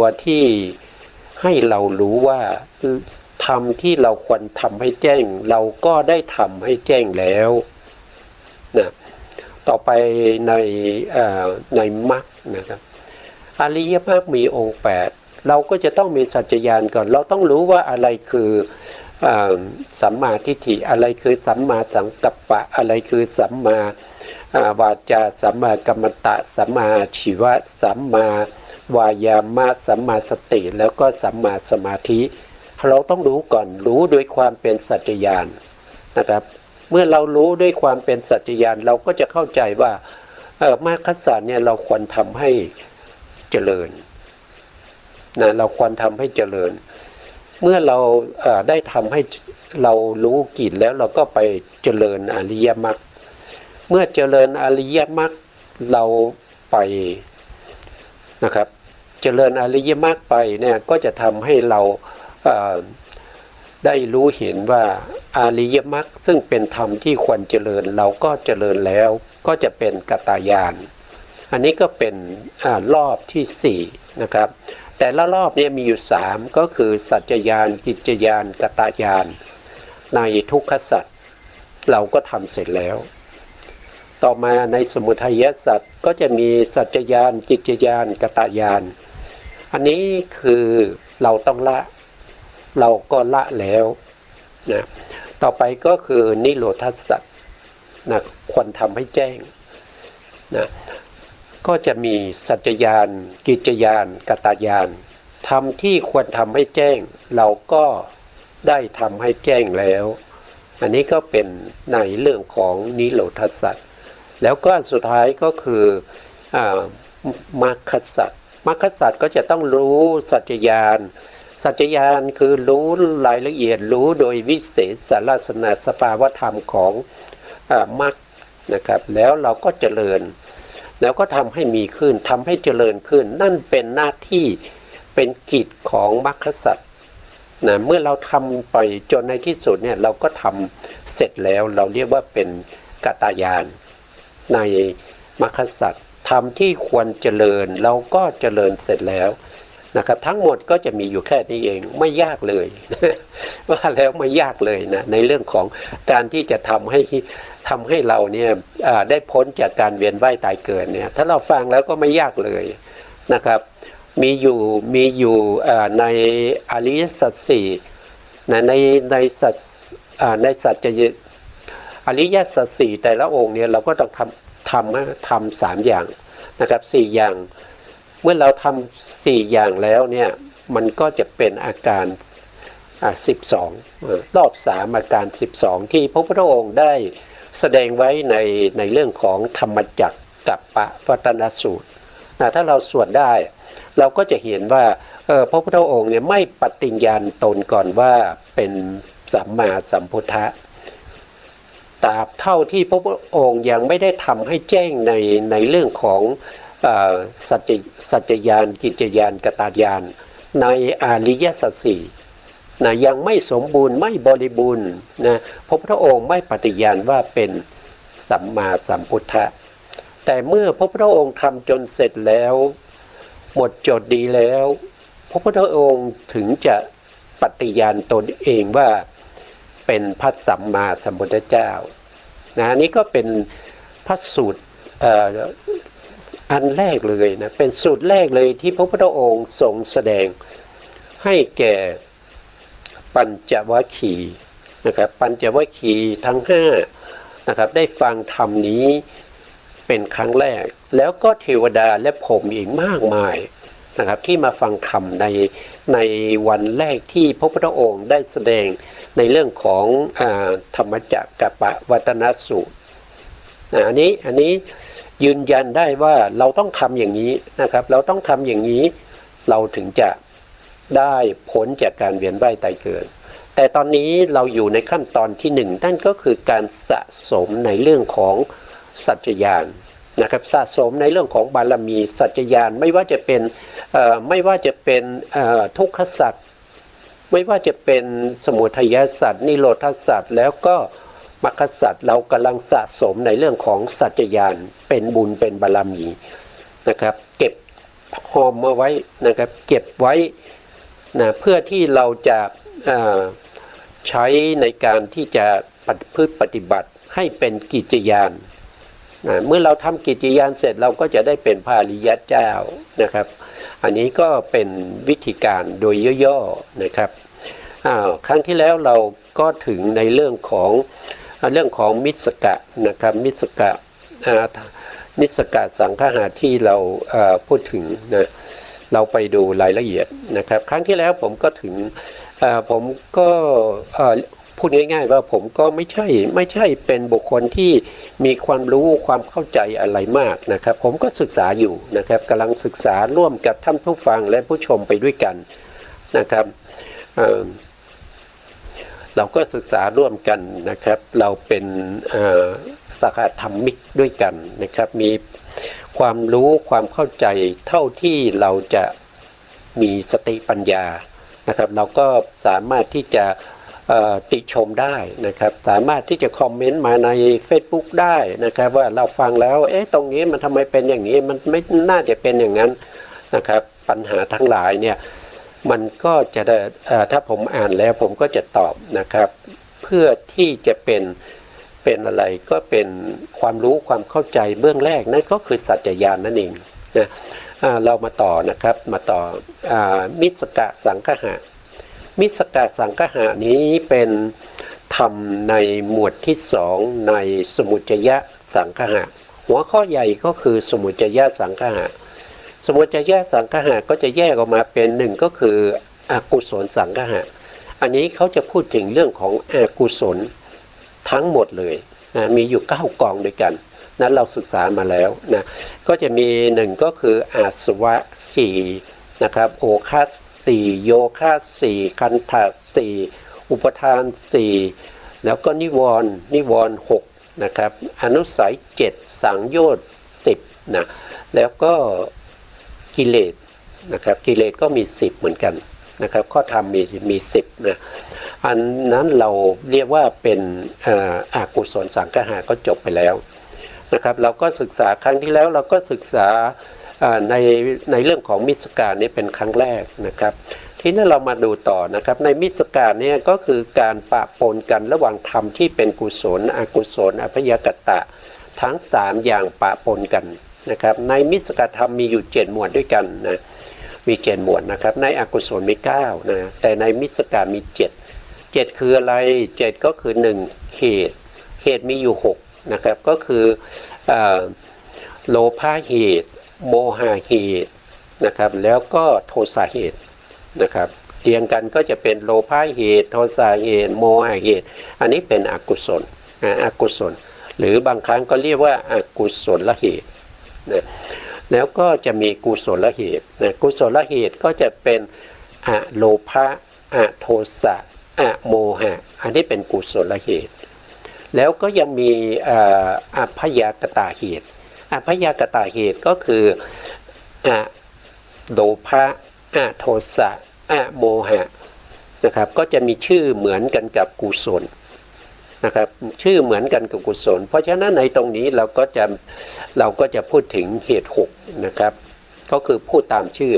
ตัวที่ให้เรารู้ว่าธรรมที่เราควรทำให้แจ้งเราก็ได้ทำให้แจ้งแล้วนะต่อไปในมรรคนะครับอริยมรรคมีองค์8เราก็จะต้องมีสัจจญาณก่อนเราต้องรู้ว่าอะไรคือสัมมาทิฏฐิอะไรคือสัมมาสังกัปปะอะไรคือสัมมาวาจาสัมมากัมมันตะสัมมาชีวะสัมมาวายามะสัมมาสติแล้วก็สัมมาสมาธิเราต้องรู้ก่อนรู้โดยความเป็นสัจจญาณนะครับเมื่อเรารู้ด้วยความเป็นสัจจญาณเราก็จะเข้าใจว่ามรรคสัจเนี่ยเราควรทำให้เจริญนะเราควรทำให้เจริญเมื่อเราได้ทำให้เรารู้กิจแล้วเราก็ไปเจริญอริยมรรคเมื่อเจริญอริยมรรคเราไปนะครับเจริญอริยมรรคไปเนี่ยก็จะทำให้เราได้รู้เห็นว่าอริยมรรคซึ่งเป็นธรรมที่ควรเจริญเราก็เจริญแล้วก็จะเป็นกตญาณอันนี้ก็เป็นรอบที่4นะครับแต่ละรอบนี้มีอยู่3ก็คือสัจจญาณกิจจญาณกตญาณในทุกขสัจเราก็ทำเสร็จแล้วต่อมาในสมุทัยสัจก็จะมีสัจจญาณกิจจญาณกตญาณอันนี้คือเราต้องละเราก็ละแล้วนะต่อไปก็คือนิโรธสัจนะควรทำให้แจ้งนะก็จะมีสัจจญาณกิจจญาณกตญาณทำที่ควรทำให้แจ้งเราก็ได้ทำให้แจ้งแล้วอันนี้ก็เป็นในเรื่องของนิโรธสัจแล้วก็สุดท้ายก็คือมรรคสัจมรรคสัจก็จะต้องรู้สัจจญาณสัจจญาณคือรู้รายละเอียดรู้โดยวิเศษสารสนสภาวธรรมของมรรคนะครับแล้วเราก็เจริญแล้วก็ทำให้มีขึ้นทำให้เจริญขึ้นนั่นเป็นหน้าที่เป็นกิจของมรรคสัจนะเมื่อเราทำไปจนในที่สุดเนี่ยเราก็ทำเสร็จแล้วเราเรียกว่าเป็นกตญาณในมรรคสัจทำที่ควรเจริญเราก็เจริญเสร็จแล้วนะครับทั้งหมดก็จะมีอยู่แค่นี้เองไม่ยากเลย ว่าแล้วไม่ยากเลยนะในเรื่องของการที่จะทำให้เราเนี่ยได้พ้นจากการเวียนว่ายตายเกิดเนี่ยถ้าเราฟังแล้วก็ไม่ยากเลยนะครับมีอยู่ในอริยสัจสี่นะในสัจจะอริยสัจสี่แต่ละองค์เนี่ยเราก็ต้องทำ3อย่างนะครับ4อย่างเมื่อเราทำ4อย่างแล้วเนี่ยมันก็จะเป็นอาการ12รอบ3อาการ12ที่พระพุทธองค์ได้แสดงไว้ในเรื่องของธรรมจักรกัปปวัตนสูตรถ้าเราสวดได้เราก็จะเห็นว่าพระพุทธองค์เนี่ยไม่ปฏิญญาณตนก่อนว่าเป็นสัมมาสัมพุทธะตราบเท่าที่พระพุทธองค์ยังไม่ได้ทำให้แจ้งในเรื่องของสัจจญาณกิจจญาณกตญาณในอริยสัจสี่นะยังไม่สมบูรณ์ไม่บริบูรณ์นะพระพุทธองค์ไม่ปฏิญาณว่าเป็นสัมมาสัมพุทธะแต่เมื่อพระพุทธองค์ทำจนเสร็จแล้วหมดจดดีแล้วพระพุทธองค์ถึงจะปฏิญาณตนเองว่าเป็นพระสัมมาสัมพุทธเจ้านะนี่ก็เป็นพระสูตรอันแรกเลยนะเป็นสูตรแรกเลยที่พระพุทธองค์ทรงแสดงให้แก่ปัญจวัคคีย์นะครับปัญจวัคคีย์ทั้ง5นะครับได้ฟังธรรมนี้เป็นครั้งแรกแล้วก็เทวดาและพรหมอีกมากมายนะครับที่มาฟังธรรมในวันแรกที่พระพุทธองค์ได้แสดงในเรื่องของธรรมจักรกัปปวัตนสูตรอันนี้ยืนยันได้ว่าเราต้องทำอย่างนี้นะครับเราต้องทำอย่างนี้เราถึงจะได้พ้นจากการเวียนว่ายตายเกิดแต่ตอนนี้เราอยู่ในขั้นตอนที่1นั่นก็คือการสะสมในเรื่องของสัจจญาณนะครับสะสมในเรื่องของบารมีสัจจญาณไม่ว่าจะเป็นทุกขสัจไม่ว่าจะเป็นสมุทัยสัจนิโรธสัจแล้วก็มรรคสัจเรากำลังสะสมในเรื่องของสัจจญาณเป็นบุญเป็นบารมีนะครับเก็บ หอมมาไว้นะครับเก็บไว้นะเพื่อที่เราจะใช้ในการที่จะปฏิบัติให้เป็นกิจยานนะเมื่อเราทำกิจยานเสร็จเราก็จะได้เป็นพระอริยเจ้านะครับอันนี้ก็เป็นวิธีการโดยย่อๆนะครับครั้งที่แล้วเราก็ถึงในเรื่องของมิสกะนะครับมิสกะสังฆะที่เราพูดถึงนะเราไปดูรายละเอียดนะครับครั้งที่แล้วผมก็ถึงผมก็พูดง่ายๆว่าผมก็ไม่ใช่เป็นบุคคลที่มีความรู้ความเข้าใจอะไรมากนะครับผมก็ศึกษาอยู่นะครับกำลังศึกษาร่วมกับท่านผู้ฟังและผู้ชมไปด้วยกันนะครับเราก็ศึกษาร่วมกันนะครับเราเป็นสหธรรมิกด้วยกันนะครับมีความรู้ความเข้าใจเท่าที่เราจะมีสติปัญญานะครับเราก็สามารถที่จะติชมได้นะครับสามารถที่จะคอมเมนต์มาใน Facebook ได้นะครับว่าเราฟังแล้วตรงนี้มันทำไมเป็นอย่างนี้มันไม่น่าจะเป็นอย่างนั้นนะครับปัญหาทั้งหลายเนี่ยมันก็จะได้ถ้าผมอ่านแล้วผมก็จะตอบนะครับเพื่อที่จะเป็นอะไรก็เป็นความรู้ความเข้าใจเบื้องแรกนั่นก็คือสัจจญาณนั่นเองนะเรามาต่อนะครับมาต่อมิสกะสังฆะมิสกะสังฆะนี้เป็นธรรมในหมวดที่สองในสมุจยสังฆะหัวข้อใหญ่ก็คือสมุจยสังฆะสมุจยสังฆะก็จะแยกออกมาเป็นหนึ่งก็คืออกุศลสังฆะอันนี้เขาจะพูดถึงเรื่องของอกุศลทั้งหมดเลยนะมีอยู่9กองด้วยกันนั้นเราศึกษามาแล้วนะก็จะมีหนึ่งก็คืออาสวะ4นะครับโอคา4โยคะ4คันธะ4อุปทาน4แล้วก็นิวรณ์6นะครับอนุสัย7สังโยชน์10นะแล้วก็กิเลสนะครับกิเลสก็มี10เหมือนกันนะครับข้อธรรมมี10นะอันนั้นเราเรียกว่าเป็นอกุศลสังฆะก็จบไปแล้วนะครับเราก็ศึกษาครั้งที่แล้วเราก็ศึกษาในเรื่องของมิสกานี้เป็นครั้งแรกนะครับทีนี้เรามาดูต่อนะครับในมิสกาเนี่ยก็คือการปะปนกันระหว่างธรรมที่เป็นกุศลอกุศลอภยกตะทั้ง3อย่างปะปนกันนะครับในมิสกธรรมมีอยู่7หมวดด้วยกันนะมี7หมวดนะครับในอกุศลมี9นะแต่ในมิสกามี7คืออะไร7ก็คือ1เหตุมีอยู่6นะครับก็คือโลภะเหตุโมหะเหตุนะครับแล้วก็โทสะเหตุนะครับเรียงกันก็จะเป็นโลภะเหตุโทสะเหตุโมหะเหตุอันนี้เป็นอกุศลหรือบางครั้งก็เรียกว่าอกุศลเหตุนะแล้วก็จะมีกุศลเหตุนะกุศลเหตุก็จะเป็นอโลภะอโทสะอโมหะอันนี้เป็นกุศลเหตุแล้วก็ยังมีอภยกตาเหตุอภยกตาเหตุก็คือโลภะโทสะโมหะนะครับก็จะมีชื่อเหมือนกันกับกุศลนะครับชื่อเหมือนกันกับกุศลเพราะฉะนั้นในตรงนี้เราก็จะพูดถึงเหตุ6นะครับก็คือพูดตามชื่อ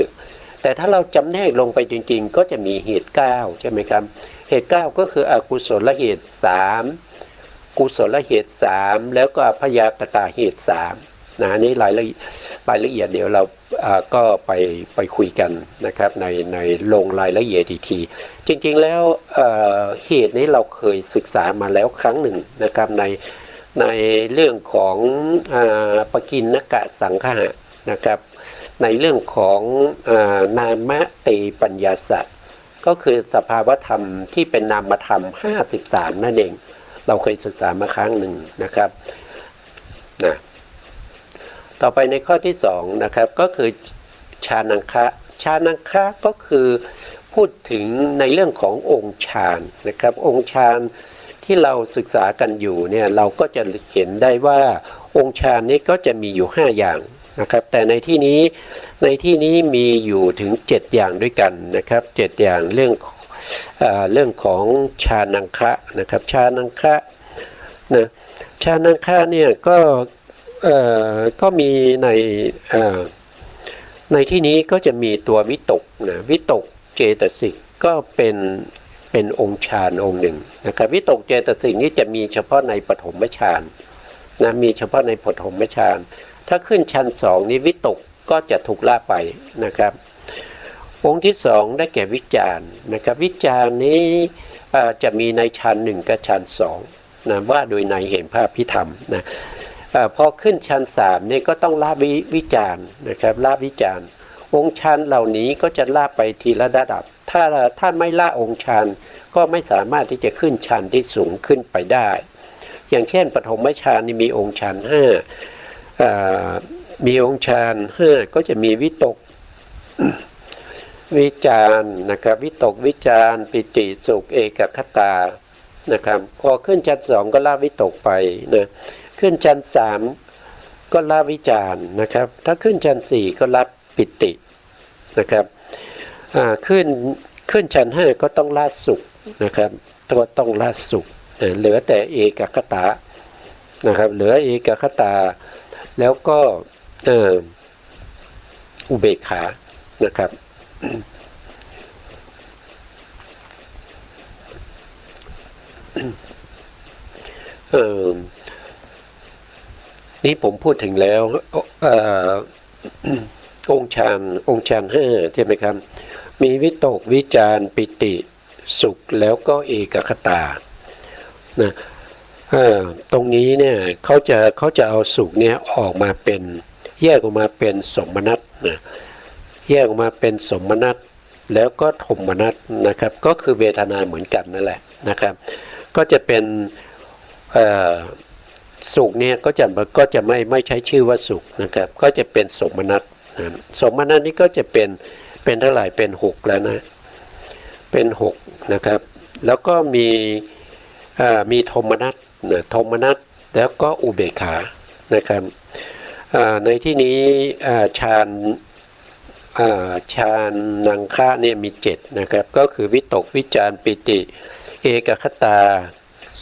แต่ถ้าเราจำแนกลงไปจริงๆก็จะมีเหตุ9ใช่ไหมครับเหตุ9ก็คืออกุศลเหตุ3กุศลเหตุ3แล้วก็อภยกตาเหตุ3นะนี้รายละเอียดเดี๋ยวเราก็ไปคุยกันนะครับในลงรายละเอียดอีกทีจริงๆแล้วเหตุนี้เราเคยศึกษามาแล้วครั้งหนึ่งนะครับในเรื่องของปกิณกะสังฆะนะครับในเรื่องของนามติปัญญาสัตว์ก็คือสภาวธรรมที่เป็นนามธรรม53นั่นเองเราเคยศึกษามาครั้งหนึ่งนะครับนะต่อไปในข้อที่2นะครับก็คือฌานังคะก็คือพูดถึงในเรื่องขององค์ฌานนะครับองค์ฌานที่เราศึกษากันอยู่เนี่ยเราก็จะเห็นได้ว่าองค์ฌานนี้ก็จะมีอยู่5อย่างนะครับแต่ในที่นี้มีอยู่ถึง7อย่างด้วยกันนะครับ7อย่างเรื่องของฌานังคะนะครับฌานังคะนะฌานังคะเนี่ยก็มี ในที่นี้ก็จะมีตัววิตกนะวิตกเจตสิกก็เป็นองค์ฌานองค์หนึ่งนะครับวิตกเจตสิกนี้จะมีเฉพาะในปฐมฌานนะมีเฉพาะในปฐมฌานถ้าขึ้นชั้นสองนี้วิตกก็จะถูกละไปนะครับองค์ที่สองได้แก่วิจารณ์นะครับวิจารณ์นี้จะมีในชั้นหนึ่งกับชั้นสองนะว่าโดยในเห็นภาพพิธรรมนะพอขึ้นชั้นสามนี่ก็ต้องละวิจารณ์นะครับละวิจารณ์องค์ฌานเหล่านี้ก็จะละไปทีละระดับถ้าไม่ละองค์ฌานก็ไม่สามารถที่จะขึ้นฌานที่สูงขึ้นไปได้อย่างเช่นปฐมฌานนี่มีองค์ฌานห้ามีองค์ฌานห้าก็จะมีวิตก วิจารณ์นะครับวิตกวิจารณ์ปิติสุขเอกคตานะครับพอขึ้นชั้นสองก็ละวิตกไปนะขึ้นชั้นสามก็ละวิจารณ์นะครับถ้าขึ้นชั้นสี่ก็ละปิตินะครับขึ้นชั้นห้าก็ต้องละสุขนะครับต้องละสุขเหลือแต่เอกคตานะครับเหลือเอกคตาแล้วก็อุเบกขานะครับนี่ผมพูดถึงแล้วองค์ฌานห้าใช่ไหมครับมีวิตกวิจารปิติสุขแล้วก็เอกคตานะตรงนี้เนี่ยเขาจะเอาสุขเนี่ยออกมาเป็นแยกออกมาเป็นสมนัตนะแยกออกมาเป็นสมนัตแล้วก็โทมนัสนะครับก็คือเวทนาเหมือนกันนั่นแหละนะครับก็จะเป็นสุขเนี่ยก็จะไม่ใช้ชื่อว่าสุขนะครับก็จะเป็นสมนัตสมนัตนี้ก็จะเป็นเท่าไหร่เป็น6แล้วนะเป็น6นะครับแล้วก็มีโทมนัสโทมนัสแล้วก็อุเบกขานะครับในที่นี้ฌานนังคะเนี่ยมี7นะครับก็คือวิตกวิจารปิติเอกคตา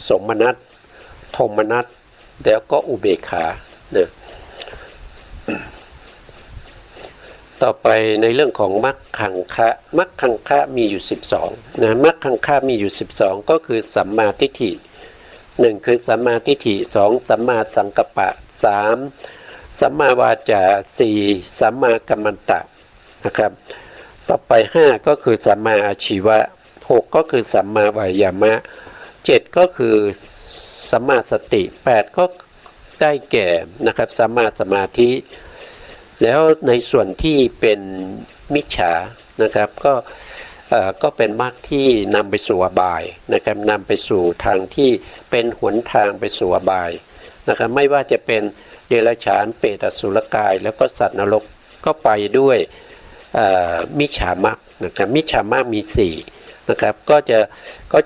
สมนัสโทมนัสแล้วก็อุเบกขาเนี่ยต่อไปในเรื่องของมรรคคังคะมีอยู่12นะมรรคคังคะมีอยู่12ก็คือสัมมาทิฏฐิ1คือสัมมาทิฏฐิ2สัมมาสังกัปปะ3สัมมาวาจา4สัมมากัมมันตะนะครับต่อไป5ก็คือสัมมาอาชีวะ6ก็คือสัมมาวายามะ7ก็คือสัมมาสติ8ก็ได้แก่นะครับสัมมาสมาธิแล้วในส่วนที่เป็นมิจฉานะครับก็เป็นมรรคที่นำไปสู่อบายนะครับนำไปสู่ทางที่เป็นหนทางไปสู่อบายนะครับไม่ว่าจะเป็นเดรัจฉานเปรตอสุรกายแล้วก็สัตว์นรกก็ไปด้วยมิจฉามรรคนะครับมิจฉามรรคมี4นะครับก็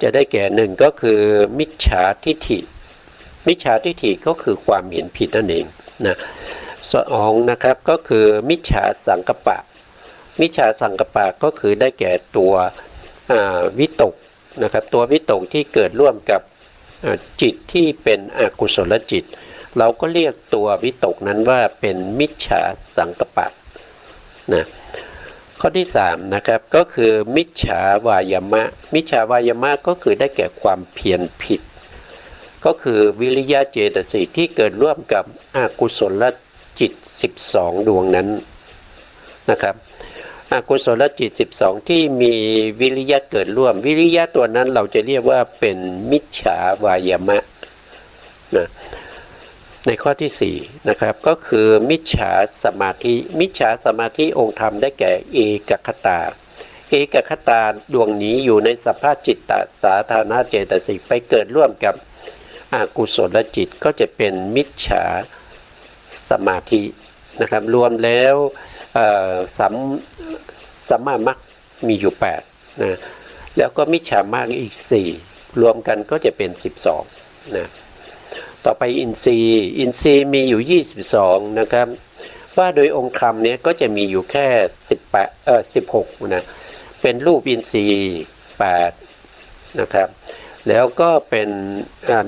จะได้แก่1ก็คือมิจฉาทิฏฐิมิจฉาทิฏฐิก็คือความเห็นผิดนั่นเองนะ2นะครับก็คือมิจฉาสังกัปปะมิจฉาสังกัปปะก็คือได้แก่ตัววิตกนะครับตัววิตกที่เกิดร่วมกับจิตที่เป็นอกุศลจิตเราก็เรียกตัววิตกนั้นว่าเป็นมิจฉาสังกัปปะนะข้อที่3นะครับก็คือมิจฉาวายามะมิจฉาวายามะก็คือได้แก่ความเพียรผิดก็คือวิริยะเจตสิกที่เกิดร่วมกับอกุศลจิต12ดวงนั้นนะครับอกุศลจิต12ที่มีวิริยะเกิดร่วมวิริยะตัวนั้นเราจะเรียกว่าเป็นมิจฉาวายามะนะในข้อที่4นะครับก็คือมิจฉาสมาธิมิจฉาสมาธิองค์ธรรมได้แก่เอกคตาเอกคตาดวงนี้อยู่ในสภาพจิตตสาธารณเจตสิกไปเกิดร่วมกับอกุศลจิตก็จะเป็นมิจฉาสมาธินะครับรวมแล้วสัมมามรรคมีอยู่8นะแล้วก็มิจฉามรรคอีก4รวมกันก็จะเป็น12นะต่อไปอินทรีย์มีอยู่22นะครับว่าโดยองค์ธรรมเนี้ยก็จะมีอยู่แค่16นะเป็นรูปอินทรีย์8นะครับแล้วก็เป็น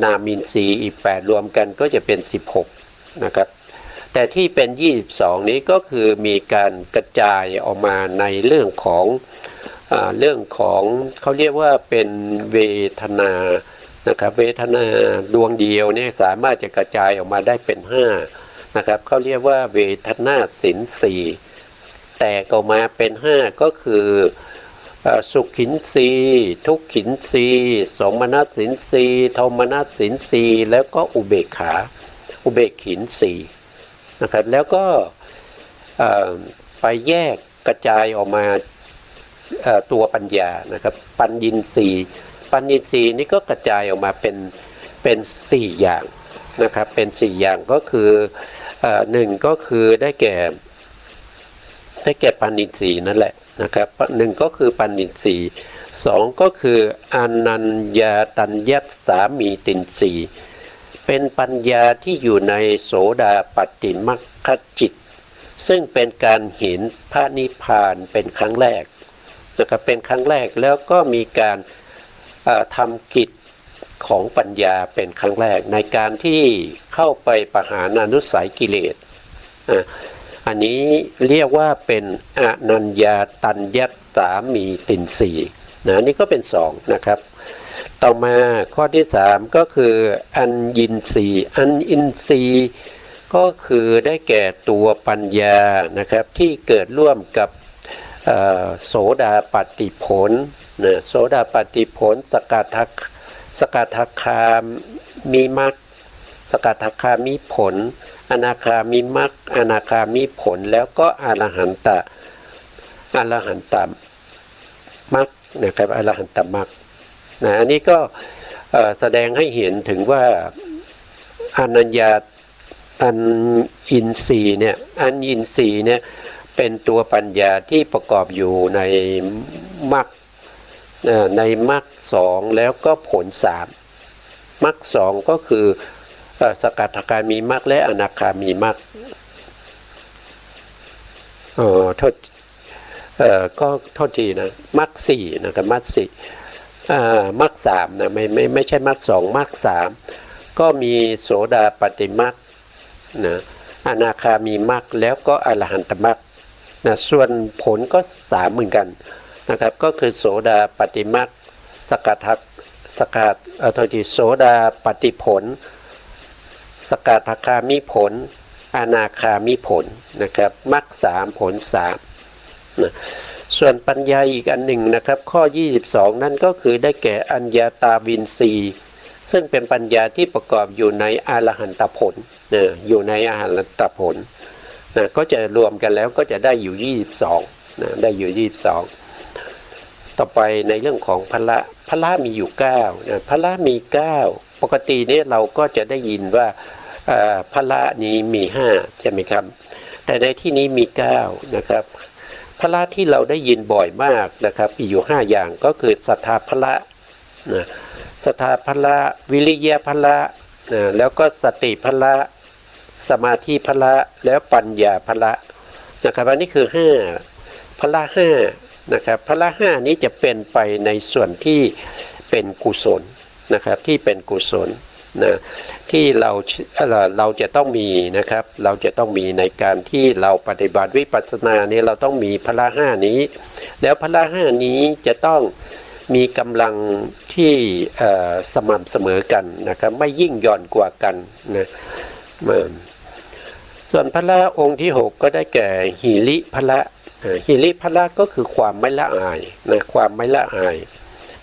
นามินทรีย์อีก8รวมกันก็จะเป็น16นะครับ แต่ที่เป็น22นี้ก็คือมีการกระจายออกมาในเรื่องของเขาเรียกว่าเป็นเวทนานะครับเวทนาดวงเดียวเนี่ยสามารถจะกระจายออกมาได้เป็น5นะครับเขาเรียกว่าเวทนาสินสี่แตกออกมาเป็น5ก็คือสุขขินสีทุกขินสีสมนัสสินสีโทมนัสสินสีแล้วก็อุเบกขาอุเบกขินสีนะครับแล้วก็ไปแยกกระจายออกมาตัวปัญญานะครับปัญญินทรีย์นี่ก็กระจายออกมาเป็น4อย่างนะครับเป็น4อย่างก็คือ1ก็คือได้แก่ปัญญินทรีย์นั่นแหละนะครับ1ก็คือปัญญินทรีย์2ก็คืออนัญญาตัญญัสสามีตินทรีย์เป็นปัญญาที่อยู่ในโสดาปัตติมรรคจิตซึ่งเป็นการเห็นพระนิพพานเป็นครั้งแรกนะครับเป็นครั้งแรกแล้วก็มีการทำกิจของปัญญาเป็นครั้งแรกในการที่เข้าไปประหารอนุสัยกิเลสอันนี้เรียกว่าเป็นอนัญญาตัญญัสสามีตินทรีย์นะนี่ก็เป็น2นะครับต่อมาข้อที่3ก็คืออัญญินทรีย์อัญญินทรีย์ก็คือได้แก่ตัวปัญญานะครับที่เกิดร่วมกับโสดาปัตติผลนะโสดาปัตติผลสกทาคามีมรรคสกทาคามีผลอนาคามีมรรคอนาคามีผลแล้วก็อรหันตมรรคนะครับอรหันตมรรคนะอันนี้ก็แสดงให้เห็นถึงว่าอนัญญาอันอินทรีย์เนี่ยอันอินทรีย์เนี่ยเป็นตัวปัญญาที่ประกอบอยู่ในมรรคมรรค2แล้วก็ผล3มรรค2ก็คือสกทาคามีมรรคและอนาคามีมรรคก็โทษทีนะมรรค4นะครับมรรค4มรรค3นะไม่ใช่มรรค2มรรค3ก็มีโสดาปัตติมรรคนะอนาคามีมรรคแล้วก็อรหันตมรรคนะส่วนผลก็3เหมือนกันนะครับก็คือโสดาปัตติมรรคโสดาปัตติผลสกทาคามิผลอนาคามิผลนะครับมรรค3ผล3นะส่วนปัญญาอีกอันหนึ่งนะครับข้อ22นั่นก็คือได้แก่อัญญาตาวินสีซึ่งเป็นปัญญาที่ประกอบอยู่ในอรหันตผลอยู่ในอรหันตผลนะก็จะรวมกันแล้วก็จะได้อยู่22นะได้อยู่22ต่อไปในเรื่องของพละมีอยู่9นะพละมี9ปกติเนี่ยเราก็จะได้ยินว่าพละนี้มี5ใช่ไหมครับแต่ในที่นี้มี9นะครับพละที่เราได้ยินบ่อยมากนะครับมีอยู่5อย่างก็คือศรัทธาพละนะศรัทธาพละวิริยะพละแล้วก็สติพละสมาธิพละแล้วปัญญาพละนะครับอันนี้คือ5พละ5นะครับพละ5นี้จะเป็นไปในส่วนที่เป็นกุศลนะครับที่เป็นกุศลนะที่เราจะต้องมีนะครับเราจะต้องมีในการที่เราปฏิบัติวิปัสสนาเนี่ยเราต้องมีพละ5นี้แล้วพละ5นี้จะต้องมีกำลังที่สม่ำเสมอกันนะครับไม่ยิ่งหย่อนกว่ากันนะส่วนพละองค์ที่6ก็ได้แก่หิริพละหิริพละก็คือความไม่ละอายนะความไม่ละอาย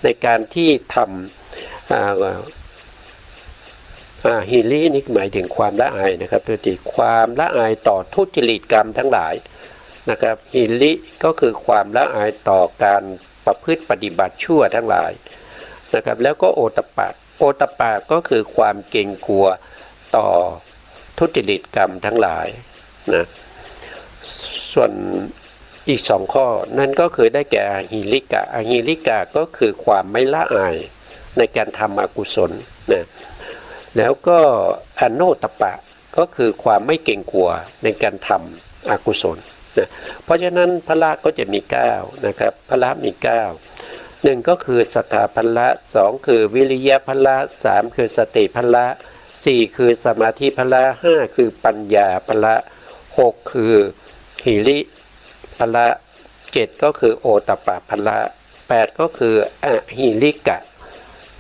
ในการที่ทำหิรินี่หมายถึงความละอายนะครับตัวที่ความละอายต่อทุจริตกรรมทั้งหลายนะครับหิริก็คือความละอายต่อการประพฤติปฏิบัติชั่วทั้งหลายนะครับแล้วก็โอตตปะก็คือความเกรงกลัวต่อทุจริตกรรมทั้งหลายนะส่วนอีก2ข้อนั่นก็คือได้แก่อหิริกะก็คือความไม่ละอายในการทำอกุศลนะแล้วก็อโนตปะก็คือความไม่เกรงกลัวในการทำอกุศลนะเพราะฉะนั้นพละก็จะมี9นะครับพละมี9 1ก็คือศรัทธาพละ2คือวิริยะพละ3คือสติพละ 4คือสมาธิพละ5คือปัญญาพละ6คือหิริพละ7ก็คือโอตปะพละ8ก็คืออหิริกะ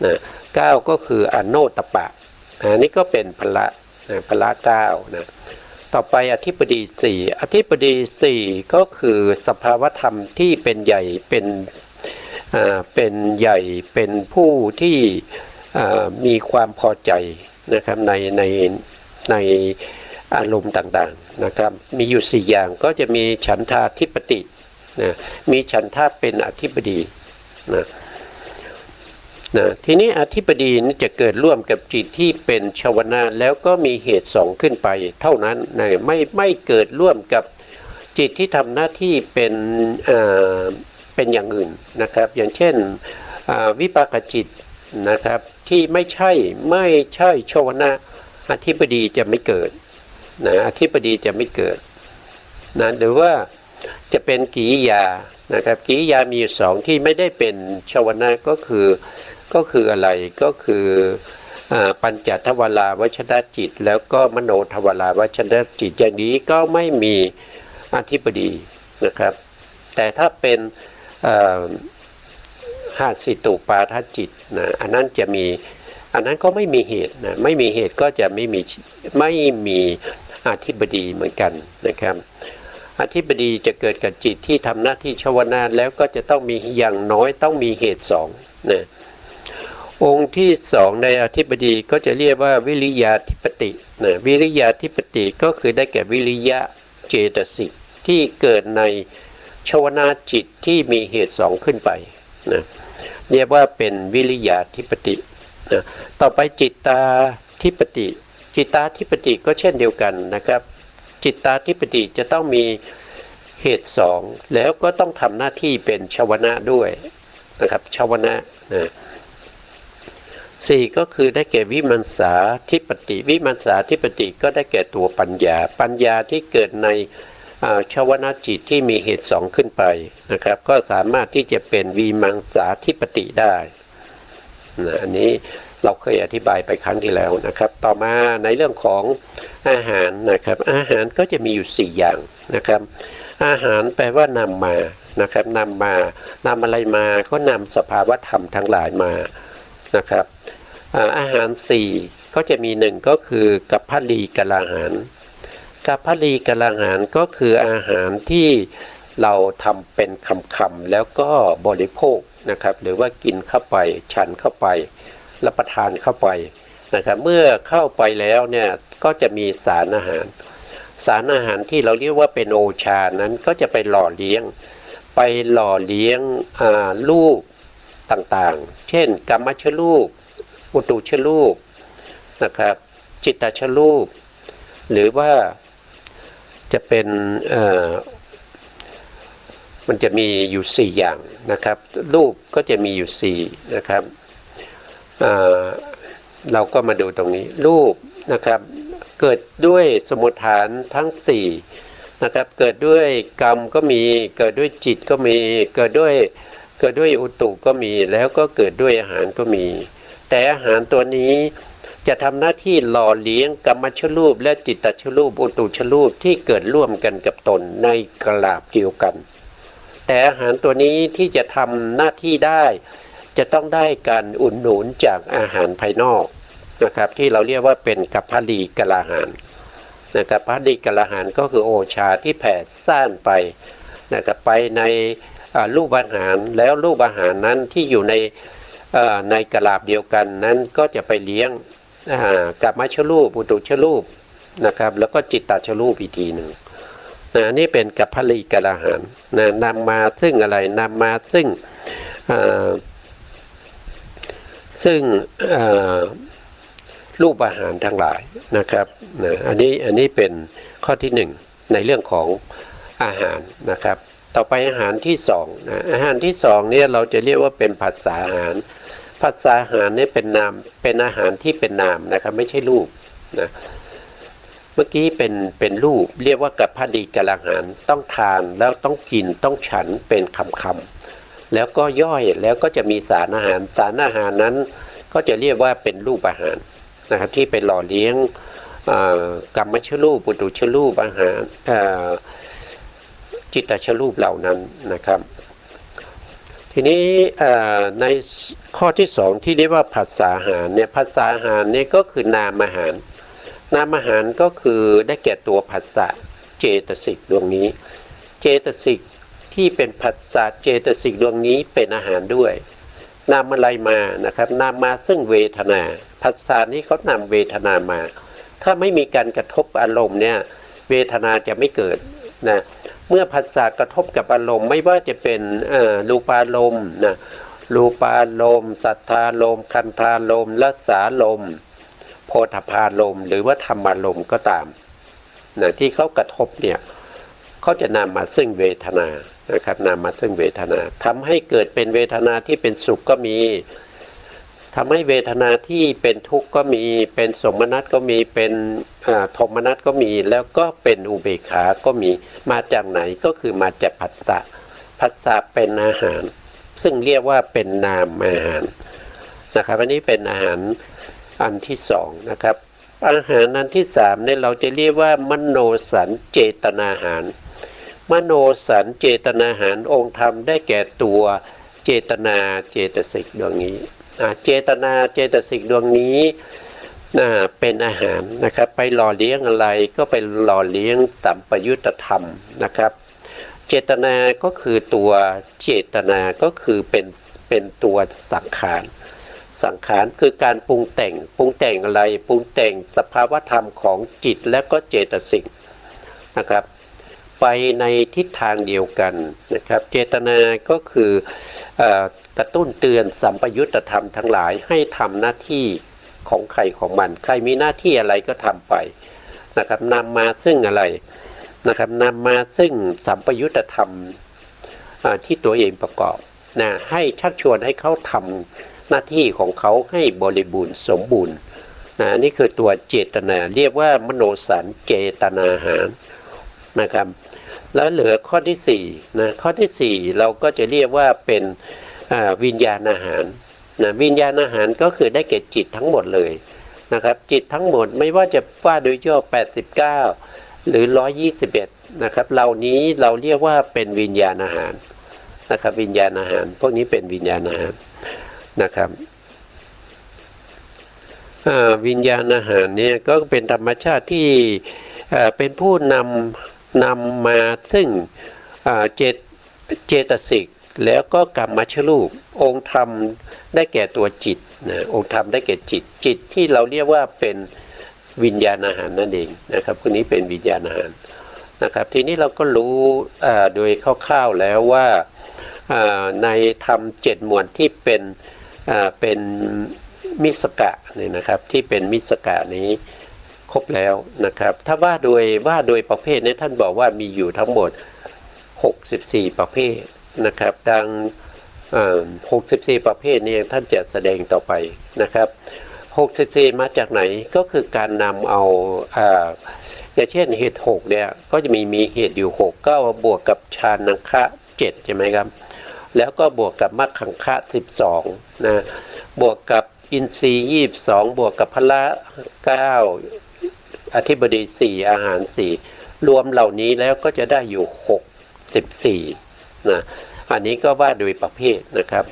นะ9ก็คืออโนตปะอันนี้ก็เป็นพละพละ9นะต่อไปอธิปดี4อธิปดี4ก็คือสภาวธรรมที่เป็นใหญ่เป็นใหญ่เป็นผู้ที่มีความพอใจนะครับในอารมณ์ต่างๆนะครับมีอยู่4อย่างก็จะมีฉันทาธิปตินะมีฉันทะเป็นอธิปดีนะทีนี้อธิปดีนี่จะเกิดร่วมกับจิตที่เป็นชวนะแล้วก็มีเหตุ2ขึ้นไปเท่านั้นนะไม่เกิดร่วมกับจิตที่ทำหน้าที่เป็นอย่างอื่นนะครับอย่างเช่นวิปากจิตนะครับที่ไม่ใช่ชวนะอธิปดีจะไม่เกิดนะอธิปดีจะไม่เกิดนะหรือว่าจะเป็นกิริยานะครับกิริยามีอยู่2ที่ไม่ได้เป็นชวนะก็คืออะไรก็คือปัญจทวาราวชนจิตแล้วก็มโนทวาราวชนจิตอย่างนี้ก็ไม่มีอธิปดีนะครับแต่ถ้าเป็นหาสิตุปาทจิตนะอันนั้นจะมีอันนั้นก็ไม่มีเหตุนะไม่มีเหตุก็จะไม่มีอธิบดีเหมือนกันนะครับอธิบดีจะเกิดกับจิตที่ทำหน้าที่ชวนะแล้วก็จะต้องมีอย่างน้อยต้องมีเหตุ2นะองค์ที่2ในอธิบดีก็จะเรียกว่าวิริยาธิปตินะวิริยาธิปติก็คือได้แก่วิริยะเจตสิกที่เกิดในชวนาจิตที่มีเหตุ2ขึ้นไปนะเรียกว่าเป็นวิริยาธิปตินะต่อไปจิตตาธิปติจิตตาธิปติก็เช่นเดียวกันนะครับจิตตาธิปติจะต้องมีเหตุ2แล้วก็ต้องทำหน้าที่เป็นชวนะด้วยนะครับชวนะนะ4ก็คือได้แก่วิมังสาธิปติวิมังสาธิปติก็ได้แก่ตัวปัญญาที่เกิดในชวนะจิตที่มีเหตุ2ขึ้นไปนะครับก็สามารถที่จะเป็นวิมังสาธิปติได้นะอันนี้เราเคยอธิบายไปครั้งที่แล้วนะครับต่อมาในเรื่องของอาหารนะครับอาหารก็จะมีอยู่4อย่างนะครับอาหารแปลว่านำมานะครับนำอะไรมาก็นำสภาวธรรมทั้งหลายมานะครับอาหาร4ก็จะมี1ก็คือกัปพลีกลาหารกัปพลีกลาหารก็คืออาหารที่เราทำเป็นคำๆแล้วก็บริโภคนะครับหรือว่ากินเข้าไปฉันเข้าไปรับประทานเข้าไปนะครับเมื่อเข้าไปแล้วเนี่ยก็จะมีสารอาหารที่เราเรียกว่าเป็นโอชานั้นก็จะไปหล่อเลี้ยงรูปต่างๆเช่นกัมมัชรูปอุตุชรูปนะครับจิตตชรูปหรือว่าจะเป็นมันจะมีอยู่4อย่างนะครับรูปก็จะมีอยู่4นะครับเราก็มาดูตรงนี้รูปนะครับเกิดด้วยสมุฏฐานทั้ง4นะครับเกิดด้วยกรรมก็มีเกิดด้วยจิตก็มีเกิดด้วยอุตุก็มีแล้วก็เกิดด้วยอาหารก็มีแต่อาหารตัวนี้จะทำหน้าที่หล่อเลี้ยงกัมมัชรูปและจิตตชรูปอุตุชรูปที่เกิดร่วมกันกับตนในกลาบเดียวกันแต่อาหารตัวนี้ที่จะทำหน้าที่ได้จะต้องได้การอุดหนุนจากอาหารภายนอกนะครับที่เราเรียกว่าเป็นกัปพลีกลาหารนะครับกัปพลีกลาหารก็คือโอชาที่แผ่ซ่านไปนะครับไปในรูปอาหารแล้วรูปอาหารนั้นที่อยู่ในกลาบเดียวกันนั้นก็จะไปเลี้ยงกัมมัชรูปอุตุชรูปนะครับแล้วก็จิตตชรูปอีกทีหนึ่งนี่เป็นกัปพลีกลาหารนำมาซึ่งอะไรนำมาซึ่งรูปอาหารทั้งหลายนะครับอันนี้เป็นข้อที่1ในเรื่องของอาหารนะครับต่อไปอาหารที่2นะอาหารที่2เนี่ยเราจะเรียกว่าเป็นผัสสะอาหารผัสสะอาหารเนี่ยเป็นนามเป็นอาหารที่เป็นนามนะครับไม่ใช่รูปนะเมื่อกี้เป็นรูปเรียกว่ากัปพลีกลาหารต้องทานแล้วต้องกินต้องฉันเป็นคำๆแล้วก็ย่อยแล้วก็จะมีสารอาหารนั้นก็จะเรียกว่าเป็นรูปอาหาร นะครับที่ไปหล่อเลี้ยงกรรมชรูปปุถุชรูปอาหารจิตตชรูปเหล่านั้นนะครับทีนี้ในข้อที่สองที่เรียกว่าผัสสะอาหารเนี่ยผัสสะอาหารเนี่ยก็คือนามอาหารนามอาหารก็คือได้แก่ตัวผัสสะเจตสิกดวงนี้เจตสิกที่เป็นผัสสะเจตสิกดวงนี้เป็นอาหารด้วยนำอะไรมานะครับนำมาซึ่งเวทนาผัสสะนี้เขานำเวทนามาถ้าไม่มีการกระทบอารมณ์เนี่ยเวทนาจะไม่เกิดนะเมื่อผัสสะกระทบกับอารมณ์ไม่ว่าจะเป็นรูปารมณ์นะรูปารมณ์สัทธารมณ์คันธารมณ์รสารมณ์โพธพารมณ์หรือว่าธรรมารมณ์ก็ตามนะที่เขากระทบเนี่ยเขาจะนำมาซึ่งเวทนานะครับนำมาซึ่งเวทนาทำให้เกิดเป็นเวทนาที่เป็นสุขก็มีทำให้เวทนาที่เป็นทุกข์ก็มีเป็นสมนัตก็มีเป็นโทมนัสก็มีแล้วก็เป็นอุเบกขาก็มีมาจากไหนก็คือมาจากผัสสะผัสสะเป็นอาหารซึ่งเรียกว่าเป็นนามอาหารนะครับอันนี้เป็นอาหารอันที่สองนะครับอาหารอันที่สามเนี่ยเราจะเรียกว่ามโนสัญเจตนาอาหารมโนสัญเจตนาอาหารองค์ธรรมได้แก่ตัวเจตนาเจตสิกดวงนี้เจตนาเจตสิกดวงนี้เป็นอาหารนะครับไปหล่อเลี้ยงอะไรก็ไปหล่อเลี้ยงสัมปยุตธรรมนะครับเจตนาก็คือตัวเจตนาก็คือเป็นตัวสังขารสังขารคือการปรุงแต่งอะไรปรุงแต่งสภาวธรรมของจิตและก็เจตสิกนะครับไปในทิศทางเดียวกันนะครับเจตนาก็คือกระตุ้นเตือนสัมปยุตธรรมทั้งหลายให้ทำหน้าที่ของใครของมันใครมีหน้าที่อะไรก็ทำไปนะครับนำมาซึ่งอะไรนะครับนำมาซึ่งสัมปยุตธรรมที่ตัวเองประกอบนะให้ชักชวนให้เขาทำหน้าที่ของเขาให้บริบูรณ์สมบูรณ์นะนี่คือตัวเจตนาเรียกว่ามโนสัญเจตนาอาหารนะครับแล้วเหลือข้อที่สี่นะข้อที่สี่เราก็จะเรียกว่าเป็นวิญญาณอาหารนะวิญญาณอาหารก็คือได้แก่จิตทั้งหมดเลยนะครับจิตทั้งหมดไม่ว่าจะว่าโดยย่อ89หรือ121นะครับเหล่านี้เราเรียกว่าเป็นวิญญาณอาหารนะครับวิญญาณอาหารพวกนี้เป็นวิญญาณอาหารนะครับวิญญาณอาหารเนี่ยก็เป็นธรรมชาติที่เป็นผู้นำมาซึ่งเจตสิกแล้วก็กรรมชรูปองค์ธรรมได้แก่ตัวจิตนะองค์ธรรมได้แก่จิตที่เราเรียกว่าเป็นวิญญาณอาหารนั่นเองนะครับพวกนี้เป็นวิญญาณอาหารนะครับทีนี้เราก็รู้โดยคร่าวๆแล้วว่าในธรรม7หมวดที่เป็นมิสกะเนี่ยนะครับที่เป็นมิสกะนี้ครบแล้วนะครับถ้าว่าโดยประเภทนี้ท่านบอกว่ามีอยู่ทั้งหมด64ประเภทนะครับดัง64ประเภทนี้ท่านจะแสดงต่อไปนะครับ64มาจากไหนก็คือการนำเอาอย่างเช่นเหตุ6เนี่ยก็จะมีเหตุอยู่6ก็บวกกับฌานังคะ7ใช่ไหมครับแล้วก็บวกกับมรรคังคะ12นะบวกกับอินทรีย์22บวกกับพละ9อธิบดี4อาหาร4รวมเหล่านี้แล้วก็จะได้อยู่64นะอันนี้ก็ว่าโดยประเภทนะครับ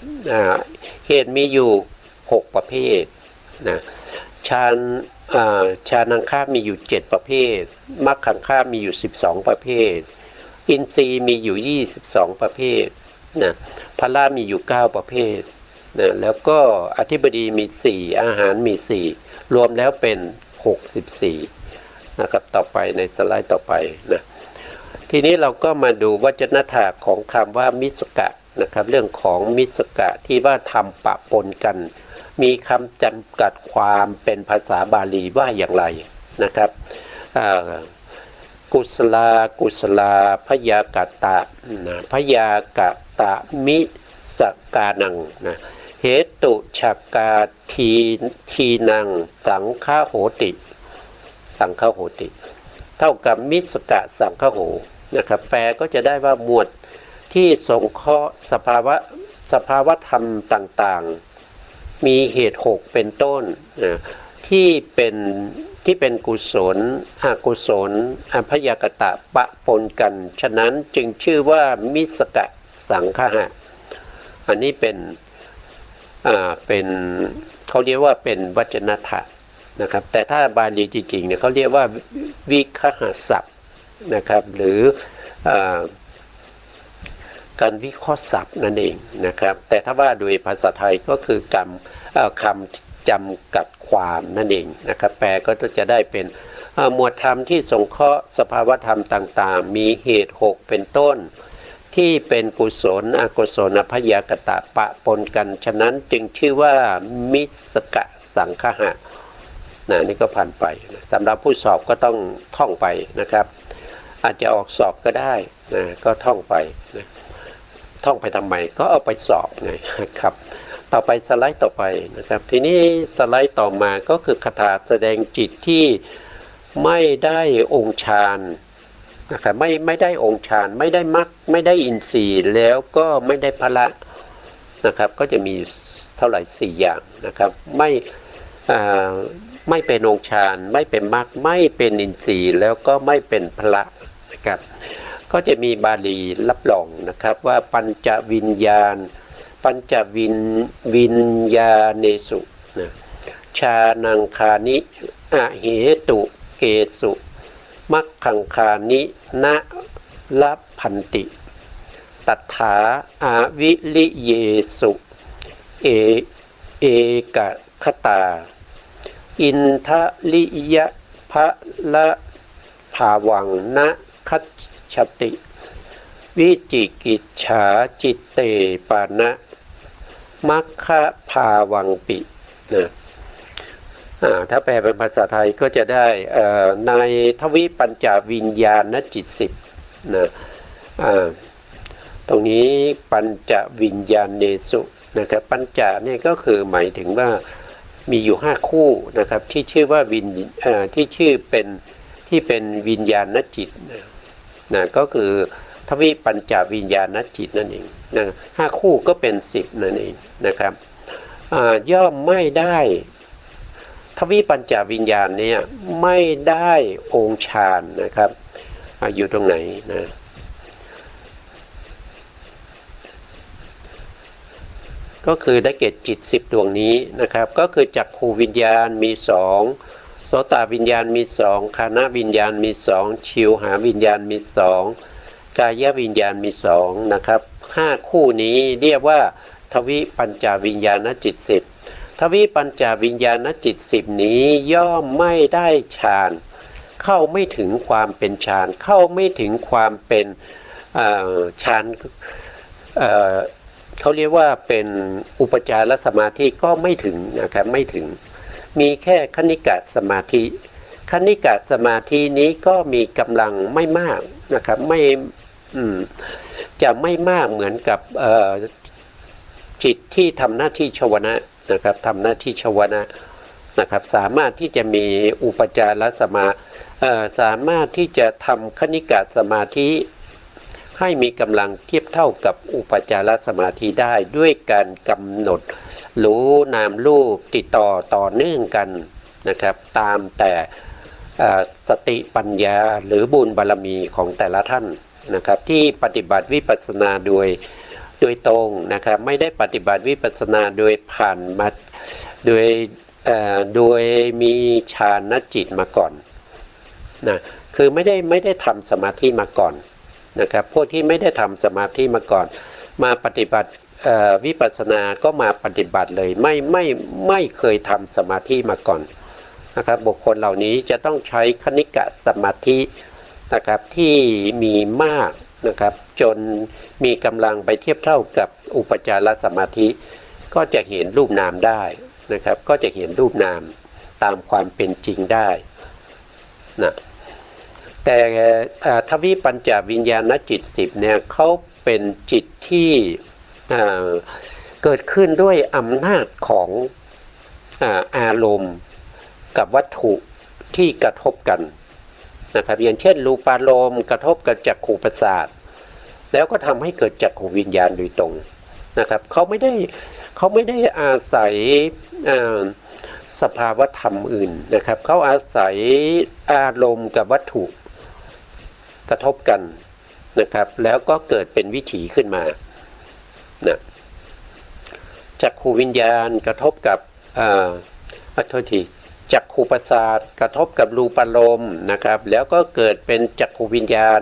เหตุมีอยู่6ประเภทนะฌานังคะมีอยู่7ประเภทมรรคังคะมีอยู่12ประเภทอินทรีย์มีอยู่22ประเภทนะพละมีอยู่9ประเภทนะแล้วก็อธิบดีมี4อาหารมี4รวมแล้วเป็น64นะครับต่อไปในสไลด์ต่อไปนะทีนี้เราก็มาดูวจนถาของคำว่ามิสกะนะครับเรื่องของมิสกะที่ว่าทำปะปนกันมีคำจำกัดความเป็นภาษาบาลีว่าอย่างไรนะครับกุศลาพยากตะพยากตะมิสกานังนะเหตุฉักกาทีนังสังฆโหติเท่ากับมิสกะสังฆโหนะครับแปลก็จะได้ว่าหมวดที่สงเคราะห์สภาวะธรรมต่างๆมีเหตุ6เป็นต้น ที่เป็นกุศลอกุศลพยากตะปะปนกันฉะนั้นจึงชื่อว่ามิสกะสังคหะอันนี้เป็นเขาเรียกว่าเป็นวจนถะนะครับแต่ถ้าบาลีจริงๆเนี่ยเขาเรียกว่าวิคหศัพท์นะครับหรือการวิเคราะห์ศัพท์นั่นเองนะครับแต่ถ้าว่าโดยภาษาไทยก็คือคำจำกัดความนั่นเองนะครับแปลก็จะได้เป็นหมวดธรรมที่สงเคราะห์สภาวธรรมต่างๆมีเหตุ6เป็นต้นที่เป็นกุศลอกุศลพยากตะปะปนกันฉะนั้นจึงชื่อว่ามิสกะสังคหะนี่ก็ผ่านไปนะสำหรับผู้สอบก็ต้องท่องไปนะครับอาจจะออกสอบก็ได้นะก็ท่องไปนะท่องไปทำไมก็เอาไปสอบไงครับต่อไปสไลด์ต่อไปนะครับทีนี้สไลด์ต่อมาก็คือคาถาแสดงจิตที่ไม่ได้องค์ฌานนะครับไม่ได้องค์ฌานไม่ได้มรรคไม่ได้อินทรีย์แล้วก็ไม่ได้พละนะครับก็จะมีเท่าไหร่4อย่างนะครับไม่เป็นองค์ฌานไม่เป็นมรรคไม่เป็นอินทรีย์แล้วก็ไม่เป็นพละนะครับก็จะมีบาลีรับรองนะครับว่าปัญจวิญญาณวิญญาเนสุนะชานังคานิอเหตุเกสุมัคคังคานินะละพันติตัฏฐาอาวิลิเยสุเอกคตาอินทะลิยะภะละภาวังนะคัจฉติวิจิกิจฉาจิตเตปานะมัคคะภาวังปินะถ้าแปลเป็นภาษาไทยก็จะได้ในทวิปัญจวิญญาณจิต10นะตรงนี้ปัญจวิญญาณเนสุนะครับปัญจเนี่ยก็คือหมายถึงว่ามีอยู่5คู่นะครับที่ชื่อว่าที่ชื่อเป็นวิญญาณจิตนะก็คือทวิปัญจวิญญาณจิตนั่นเองนะ5คู่ก็เป็น10นั่นเองนะครับย่อมไม่ได้ทวิปัญจวิญญาณเนี่ยไม่ได้องค์ฌานนะครับอยู่ตรงไหนนะก็คือได้เกตจิต10ดวงนี้นะครับก็คือจักขูวิญญาณมี2โสตวิญญาณมี2ฆานวิญญาณมี2ชิวหาวิญญาณมี2กายวิญญาณมี2นะครับ5คู่นี้เรียกว่าทวิปัญจวิญญาณจิต10ทวิปัญจวิญญาณจิต10นี้ย่อมไม่ได้ฌานเข้าไม่ถึงความเป็นฌานเข้าไม่ถึงความเป็นฌานเขาเรียกว่าเป็นอุปจารสมาธิก็ไม่ถึงนะครับไม่ถึงมีแค่คณิกะสมาธิคณิกะสมาธินี้ก็มีกำลังไม่มากนะครับจะไม่มากเหมือนกับจิตที่ทำหน้าที่ชวนะนะครับทำหน้าที่ชวนะนะครับสามารถที่จะมีอุปจารสามารถที่จะทำคณิกะสมาธิให้มีกำลังเทียบเท่ากับอุปจารสมาธิได้ด้วยการกำหนดรู้นามรูปติดต่อเนื่องกันนะครับตามแต่สติปัญญาหรือบุญบารมีของแต่ละท่านนะครับที่ปฏิบัติวิปัสสนาโดยตรงนะครับไม่ได้ปฏิบัติวิปัสสนาโดยผ่านมาโดยมีฌานจิตมาก่อนนะคือไม่ได้ทำสมาธิมาก่อนนะครับพวกที่ไม่ได้ทำสมาธิมาก่อนมาปฏิบัติวิปัสสนาก็มาปฏิบัติเลยไม่เคยทำสมาธิมาก่อนนะครับบุคคลเหล่านี้จะต้องใช้คณิกะสมาธินะครับที่มีมากนะครับจนมีกำลังไปเทียบเท่ากับอุปจารสมาธิก็จะเห็นรูปนามได้นะครับก็จะเห็นรูปนามตามความเป็นจริงได้นะแต่ทวิปัญจวิญญาณจิต10เนี่ยเขาเป็นจิตที่เกิดขึ้นด้วยอำนาจของอารมณ์กับวัตถุที่กระทบกันนะครับอย่างเช่นรูปารมณ์กระทบกับจักขุประสาทแล้วก็ทำให้เกิดจักขุวิญญาณโดยตรงนะครับเขาไม่ได้อาศัย สภาวธรรมอื่นนะครับเขาอาศัยอารมณ์กับวัตถุกระทบกันนะครับแล้วก็เกิดเป็นวิถีขึ้นมานะจักขูวิญญาณกระทบกับโทษทีจักขูประสาทกระทบกับรูปารมณ์นะครับแล้วก็เกิดเป็นจักขูวิญญาณ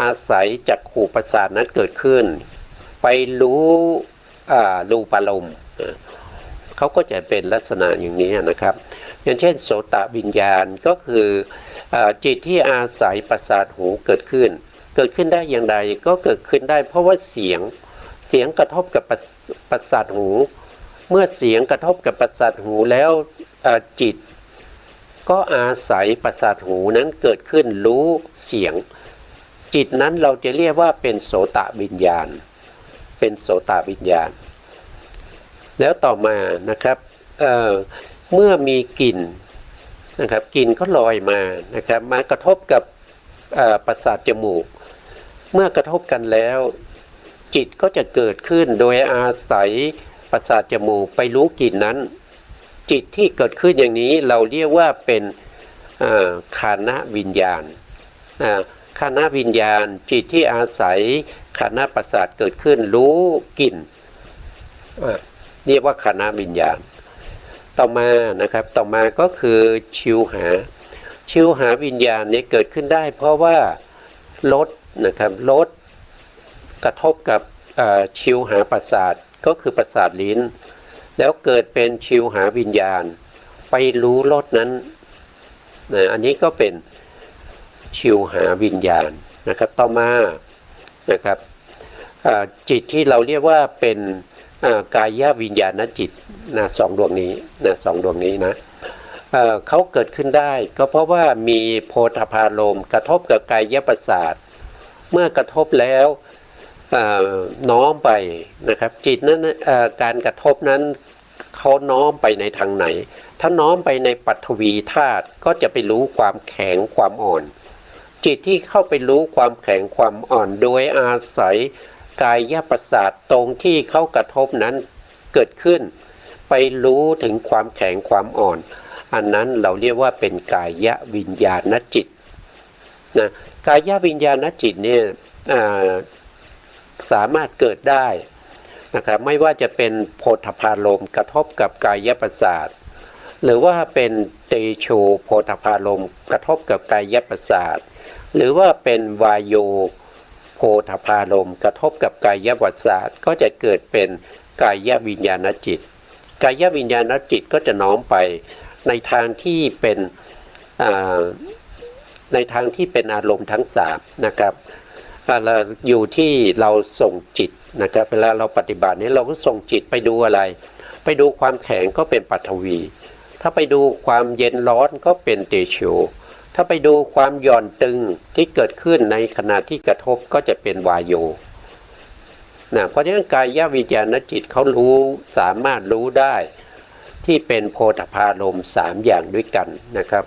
อาศัยจักขูประสาทนั้นเกิดขึ้นไปรู้รูปารมณ์เขาก็จะเป็นลักษณะอย่างนี้นะครับอย่างเช่นโสตวิญญาณก็คือจิตที่อาศัยประสาทหูเกิดขึ้นได้อย่างไรก็เกิดขึ้นได้เพราะว่าเสียงกระทบกับประสาทหูเมื่อเสียงกระทบกับประสาทหูแล้วจิตก็อาศัยประสาทหูนั้นเกิดขึ้นรู้เสียงจิตนั้นเราจะเรียกว่าเป็นโสตวิญญาณเป็นโสตวิญญาณแล้วต่อมานะครับเมื่อมีกลิ่นนะครับกลิ่นก็ลอยมานะครับมากระทบกับประสาทจมูกเมื่อกระทบกันแล้วจิตก็จะเกิดขึ้นโดยอาศัยประสาทจมูกไปรู้กลิ่นนั้นจิตที่เกิดขึ้นอย่างนี้เราเรียกว่าเป็นฆานวิญญาณฆานวิญญาณจิตที่อาศัยฆานประสาทเกิดขึ้นรู้กลิ่นเรียกว่าฆานวิญญาณต่อมานะครับต่อมาก็คือชิวหาวิญญาณนี้เกิดขึ้นได้เพราะว่ารสนะครับรสกระทบกับชิวหาประสาทก็คือประสาทลิ้นแล้วเกิดเป็นชิวหาวิญญาณไปรู้รสนั้นอันนี้ก็เป็นชิวหาวิญญาณนะครับต่อมานะครับจิตที่เราเรียกว่าเป็นกายวิญญาณจิตสองดวงนี้สองดวงนี้นะเขาเกิดขึ้นได้ก็เพราะว่ามีโพธพารมณ์กระทบกับกายประสาทเมื่อกระทบแล้วน้อมไปนะครับจิตนั้นการกระทบนั้นเขาน้อมไปในทางไหนถ้าน้อมไปในปัทวีธาตุก็จะไปรู้ความแข็งความอ่อนจิตที่เข้าไปรู้ความแข็งความอ่อนโดยอาศัยกายประสาทตรงที่เขากระทบนั้นเกิดขึ้นไปรู้ถึงความแข็งความอ่อนอันนั้นเราเรียกว่าเป็นกายวิญญาณจิตนะกายวิญญาณจิตเนี่ยสามารถเกิดได้นะครับไม่ว่าจะเป็นโพธพารมณ์กระทบกับกายประสาทหรือว่าเป็นเตโชโพธพารมณ์กระทบกับกายประสาทหรือว่าเป็นวายโยโพธพารมณ์กระทบกับกายประสาทก็จะเกิดเป็นกายวิญญาณจิตกายวิญญาณจิตก็จะน้อมไปในทางที่เป็นอารมณ์ทั้งสามนะครับอยู่ที่เราส่งจิตนะครับเวลาเราปฏิบัตินี้เราก็ส่งจิตไปดูอะไรไปดูความแข็งก็เป็นปัทวีถ้าไปดูความเย็นร้อนก็เป็นเตโชถ้าไปดูความหย่อนตึงที่เกิดขึ้นในขณะที่กระทบก็จะเป็นวายโยเพราะฉะนั้นกายวิญญาณจิตเขารู้สามารถรู้ได้ที่เป็นโพธพารมณ์3อย่างด้วยกันนะครับ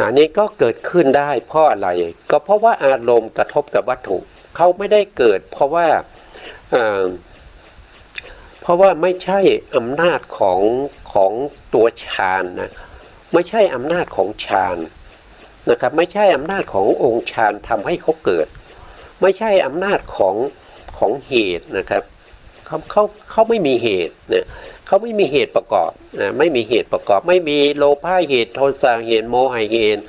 อันนี้ก็เกิดขึ้นได้เพราะอะไรก็เพราะว่าอารมณ์กระทบกับวัตถุเขาไม่ได้เกิดเพราะว่าไม่ใช่อำนาจของตัวฌานนะไม่ใช่อำนาจของฌานนะครับไม่ใช่อำนาจขององค์ฌานทำให้เขาเกิดไม่ใช่อำนาจของเหตุนะครับเขาไม่มีเหตุเนี่ยเขาไม่มีเหตุประกอบไม่มีเหตุประกอบไม่มีโลภะเหตุโทสะเหตุโมหะเหตุ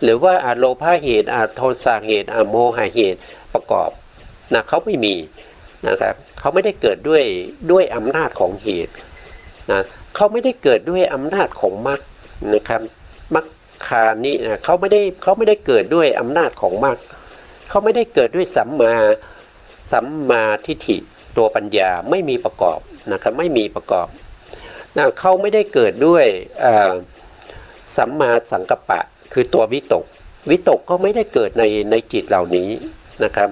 หรือว่าโลภะเหตุโทสะเหตุโมหะเหตุประกอบนะเขาไม่มีนะครับเขาไม่ได้เกิดด้วยอำนาจของเหตุนะเขาไม่ได้เกิดด้วยอำนาจของมรรคนะครับมรรคานี้นะเขาไม่ได้เกิดด้วยอำนาจของมรรคเขาไม่ได้เกิดด้วยสัมมาทิฏฐิตัวปัญญาไม่มีประกอบนะครับไม่มีประกอบนะเขาไม่ได้เกิดด้วยสัมมาสังกัปปะคือตัววิตกก็ไม่ได้เกิดในจิตเหล่านี้นะครับ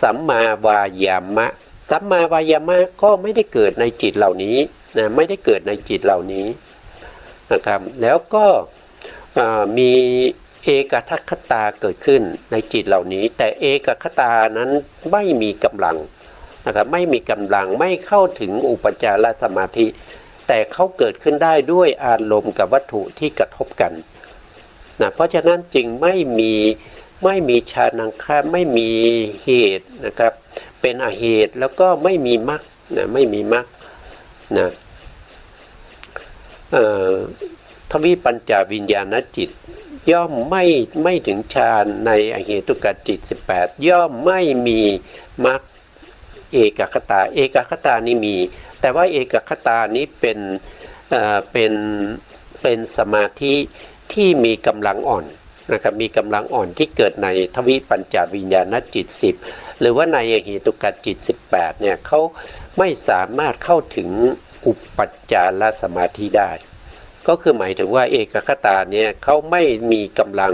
สัมมาวายามะก็ไม่ได้เกิดในจิตเหล่านี้นะไม่ได้เกิดในจิตเหล่านี้นะครับแล้วก็มีเอกทัคคตาเกิดขึ้นในจิตเหล่านี้แต่เอกคตานั้นไม่มีกำลังนะครับไม่มีกำลังไม่เข้าถึงอุปจารสมาธิ แต่เขาเกิดขึ้นได้ด้วยอารมณ์กับวัตถุที่กระทบกันนะเพราะฉะนั้นจึงไม่มีฌานังคะไม่มีเหตุนะครับเป็นอเหตุแล้วก็ไม่มีมรรคนะไม่มีมรรคนะทวิปัญจวิญญาณจิตย่อมไม่ถึงฌานในอเหตุกจิต18ย่อมไม่มีมรรคเอกคตาเอกคตานี่มีแต่ว่าเอกคตานี้เป็นสมาธิที่มีกำลังอ่อนนะครับมีกำลังอ่อนที่เกิดในทวิปัญจวิญญาณจิต10หรือว่าในอเหตุกจิต18เนี่ยเขาไม่สามารถเข้าถึงอุปัจจารสมาธิได้ก็คือหมายถึงว่าเอกคตาเนี่ยเขาไม่มีกำลัง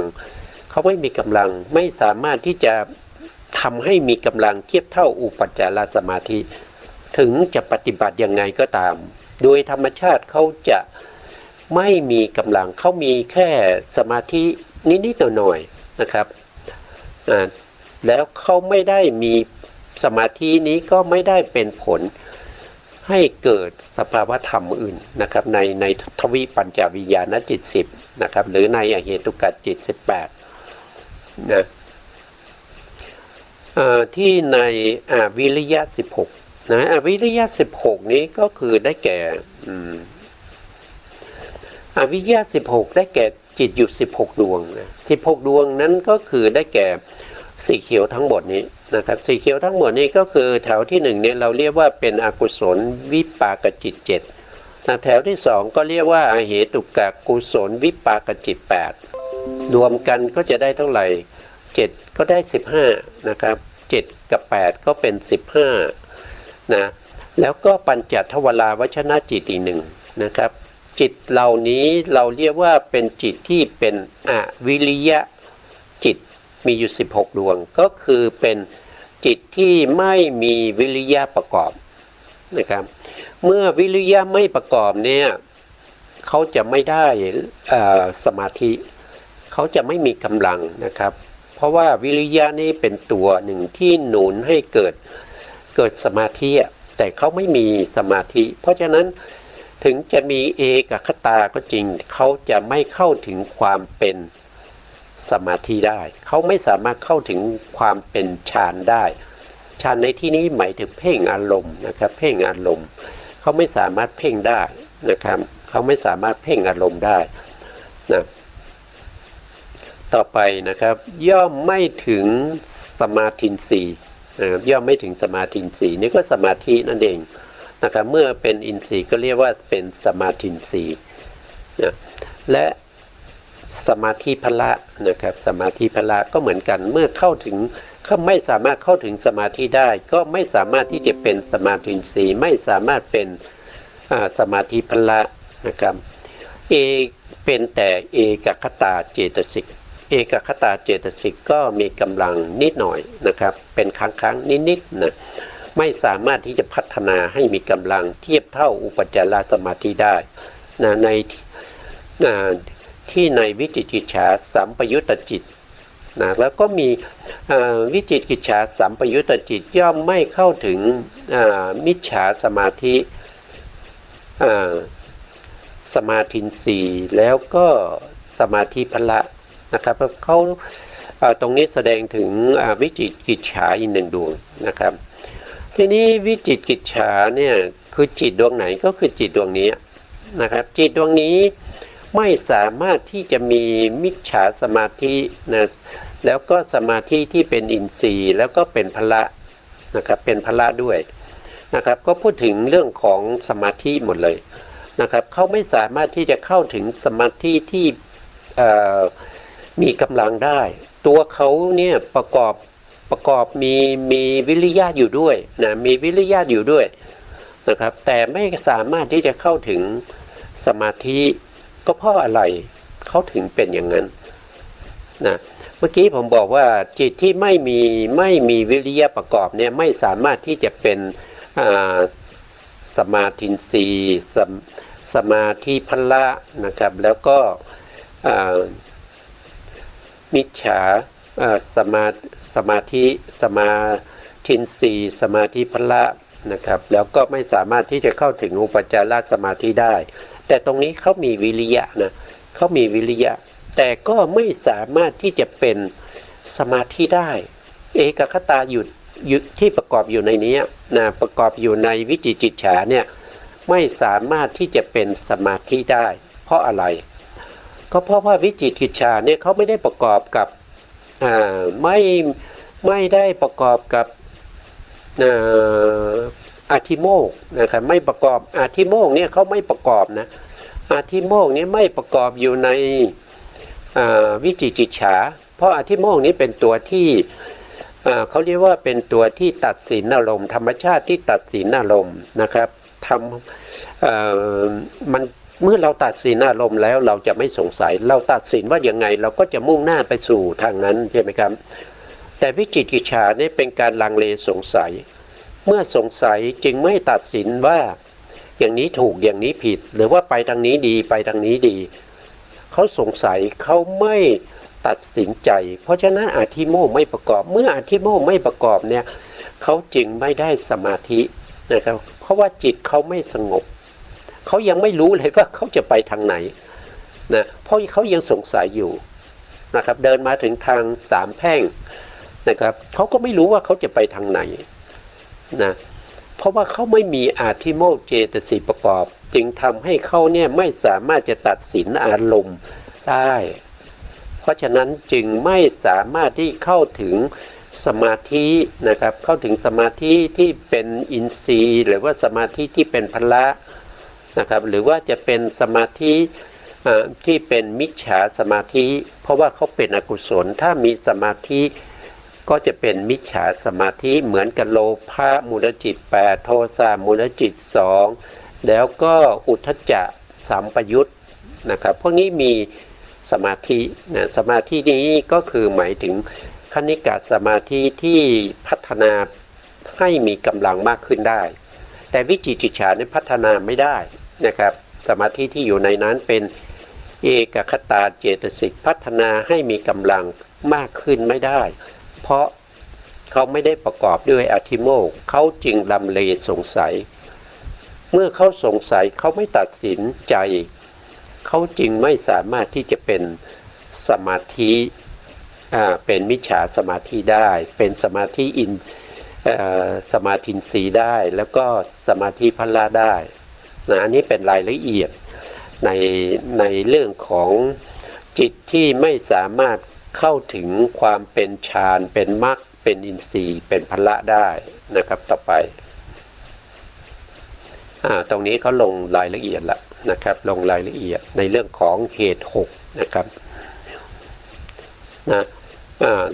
ไม่สามารถที่จะทำให้มีกำลังเทียบเท่าอุปัจจารสมาธิถึงจะปฏิบัติยังไงก็ตามโดยธรรมชาติเขาจะไม่มีกำลังเขามีแค่สมาธินิดๆหน่อยๆนะครับแล้วเขาไม่ได้มีสมาธินี้ก็ไม่ได้เป็นผลให้เกิดสภาวธรรมอื่นนะครับในทวิปัญจวิญญาณจิต10นะครับหรือในอเหตุกจิต18นะที่ในวิริยะ16นะวิริยะ16นี้ก็คือได้แก่วิริยะ16ได้แก่จิตอยู่16ดวงนะ16ดวงนั้นก็คือได้แก่สีเขียวทั้งหมดนี้นะครับสีเขียวทั้งหมดนี้ก็คือแถวที่1เนี่ยเราเรียกว่าเป็นอกุศลวิปากจิต7นะแถวที่2ก็เรียกว่าอเหตุกกุศลวิปากจิต8รวมกันก็จะได้เท่าไหร่7ก็ได้15นะครับ7กับ8ก็เป็น15นะแล้วก็ปัญจทวาราวชนะจิตอีก1นะครับจิตเหล่านี้เราเรียกว่าเป็นจิตที่เป็นอวิริยะจิตมีอยู่16ดวงก็คือเป็นจิตที่ไม่มีวิริยะประกอบนะครับเมื่อวิริยะไม่ประกอบเนี่ยเขาจะไม่ได้สมาธิเขาจะไม่มีกำลังนะครับเพราะว่าวิริยะนี่เป็นตัวหนึ่งที่หนุนให้เกิดสมาธิแต่เขาไม่มีสมาธิเพราะฉะนั้นถึงจะมีเอกคตาก็จริงเขาจะไม่เข้าถึงความเป็นสมาธิได้เขาไม่สามารถเข้าถึงความเป็นฌานได้ฌานในที่นี้หมายถึงเพ่งอารมณ์นะครับเพ่งอารมณ์เขาไม่สามารถเพ่งได้นะครับเขาไม่สามารถเพ่งอารมณ์ได้นะต่อไปนะครับย่อมไม่ถึงสมาธิสีย่อมไม่ถึงสมาธิสีนี่ก็สมาธินั่นเองนะครับเมื่อเป็นอินทรีย์ก็เรียกว่าเป็นสมาธิสีนะและสมาธิพละนะครับสมาธิพละก็เหมือนกันเมื่อเข้าถึงเขาไม่สามารถเข้าถึงสมาธิได้ก็ไม่สามารถที่จะเป็นสมาธิสีไม่สามารถเป็นสมาธิพละนะครับเป็นแต่เอกคตาเจตสิกเอกคตาเจตสิกก็มีกำลังนิดหน่อยนะครับเป็นครั้งนิดๆนะไม่สามารถที่จะพัฒนาให้มีกำลังเทียบเท่าอุปัจจารสมาธิได้นะที่ในวิจิกิจฉาสัมปยุตตจิตนะแล้วก็มีวิจิกิจฉาสัมปยุตตจิตย่อมไม่เข้าถึงมิจฉาสมาธิสมาธิสี่แล้วก็สมาธิพละนะครับเขาตรงนี้แสดงถึงวิจิกิจฉาอีก1ดวงนะครับทีนี้วิจิกิจฉาเนี่ยคือจิตดวงไหนก็คือจิตดวงนี้นะครับจิตดวงนี้ไม่สามารถที่จะมีมิจฉาสมาธินะแล้วก็สมาธิที่เป็นอินทรีย์แล้วก็เป็นพละนะครับเป็นพละด้วยนะครับก็พูดถึงเรื่องของสมาธิหมดเลยนะครับเขาไม่สามารถที่จะเข้าถึงสมาธิที่มีกำลังได้ตัวเขาเนี่ยประกอบมีวิริยะอยู่ด้วยนะมีวิริยะอยู่ด้วยนะครับแต่ไม่สามารถที่จะเข้าถึงสมาธิก็เพราะอะไรเขาถึงเป็นอย่างนั้นนะเมื่อกี้ผมบอกว่าจิตที่ไม่มีวิริยะประกอบเนี่ยไม่สามารถที่จะเป็นสมาธิสีสมาธิพละนะครับแล้วก็มิจฉาสมาธิสีสมาธิพละ นะครับแล้วก็ไม่สามารถที่จะเข้าถึงอุปจารสมาธิได้แต่ตรงนี้เขามีวิริยะนะเขามีวิริยะแต่ก็ไม่สามารถที่จะเป็นสมาธิได้เอกคตาอยู่ที่ประกอบอยู่ในนี้นะประกอบอยู่ในวิจิกิจฉาเนี่ยไม่สามารถที่จะเป็นสมาธิได้เพราะอะไรก็เพราะว่าวิจิกิจฉาเนี่ยเขาไม่ได้ประกอบกับไม่ได้ประกอบกับอาทิโมกข์นะครับไม่ประกอบอาทิโมกข์เนี่ยเขาไม่ประกอบนะอาทิโมกข์เนี่ยไม่ประกอบอยู่ในวิจิกิจฉาเพราะอาทิโมกข์นี้เป็นตัวที่เขาเรียกว่าเป็นตัวที่ตัดสินอารมณ์ธรรมชาติที่ตัดสินอารมณ์นะครับมันเมื่อเราตัดสินอารมณ์แล้วเราจะไม่สงสัยเราตัดสินว่ายังไงเราก็จะมุ่งหน้าไปสู่ทางนั้นใช่ไหมครับแต่วิจิกิจฉาเนี่ยเป็นการลังเลสงสัยเมื่อสงสัยจึงไม่ตัดสินว่าอย่างนี้ถูกอย่างนี้ผิดหรือว่าไปทางนี้ดีไปทางนี้ดีเขาสงสัยเขาไม่ตัดสินใจเพราะฉะนั้นอธิโมกข์ไม่ประกอบเมื่ออธิโมกข์ไม่ประกอบเนี่ยเขาจึงไม่ได้สมาธินะครับเพราะว่าจิตเขาไม่สงบเขายังไม่รู้เลยว่าเขาจะไปทางไหนนะเพราะเขายังสงสัยอยู่นะครับเดินมาถึงทางสามแพร่งนะครับเขาก็ไม่รู้ว่าเขาจะไปทางไหนนะเพราะว่าเขาไม่มีอาทิโมกข์เจตสิกประกอบจึงทำให้เขาเนี่ยไม่สามารถจะตัดสินอารมณ์ได้เพราะฉะนั้นจึงไม่สามารถที่เข้าถึงสมาธินะครับเข้าถึงสมาธิที่เป็นอินทรีย์หรือว่าสมาธิที่เป็นพละนะครับหรือว่าจะเป็นสมาธิที่เป็นมิจฉาสมาธิเพราะว่าเขาเป็นอกุศลถ้ามีสมาธิก็จะเป็นมิจฉาสมาธิเหมือนกับโลภะมูลจิต8โทสะมูลจิต2แล้วก็อุทธัจจะสัมปยุตนะครับพวกนี้มีสมาธินะสมาธินี้ก็คือหมายถึงคณิกะสมาธิที่พัฒนาให้มีกำลังมากขึ้นได้แต่วิจิกิจฉาเนี่ยพัฒนาไม่ได้นะครับสมาธิที่อยู่ในนั้นเป็นเอกคตาเจตสิกพัฒนาให้มีกำลังมากขึ้นไม่ได้เพราะเขาไม่ได้ประกอบด้วยอธิโมกข์เขาจึงลังเลสงสัยเมื่อเขาสงสัยเขาไม่ตัดสินใจเขาจึงไม่สามารถที่จะเป็นสมาธิเป็นมิจฉาสมาธิได้เป็นสมาธิสมาธิอินทรีย์ได้แล้วก็สมาธิพละได้นะอันนี้เป็นรายละเอียดในเรื่องของจิตที่ไม่สามารถเข้าถึงความเป็นฌานเป็นมรรคเป็นอินทรีย์เป็นพละได้นะครับต่อไปตรงนี้เขาลงรายละเอียดละนะครับลงรายละเอียดในเรื่องของเหตุ6นะครับนะ